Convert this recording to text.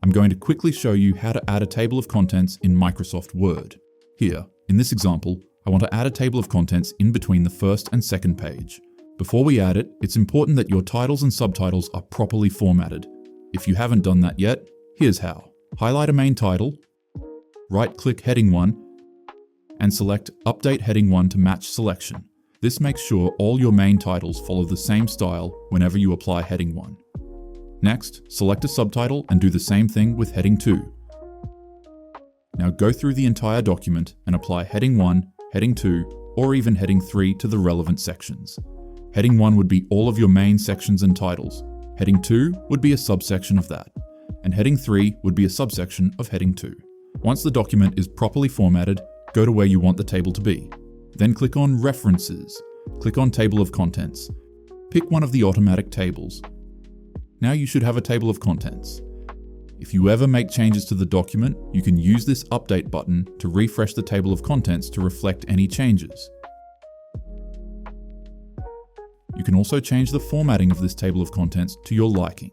I'm going to quickly show you how to add a table of contents in Microsoft Word. Here, in this example, I want to add a table of contents in between the first and second page. Before we add it, it's important that your titles and subtitles are properly formatted. If you haven't done that yet, here's how. Highlight a main title, right-click Heading 1, and select Update Heading 1 to match selection. This makes sure all your main titles follow the same style whenever you apply Heading 1. Next, select a subtitle and do the same thing with Heading 2. Now go through the entire document and apply Heading 1, Heading 2, or even Heading 3 to the relevant sections. Heading 1 would be all of your main sections and titles. Heading 2 would be a subsection of that. And Heading 3 would be a subsection of Heading 2. Once the document is properly formatted, go to where you want the table to be. Then click on References. Click on Table of Contents. Pick one of the automatic tables. Now you should have a table of contents. If you ever make changes to the document, you can use this Update button to refresh the table of contents to reflect any changes. You can also change the formatting of this table of contents to your liking.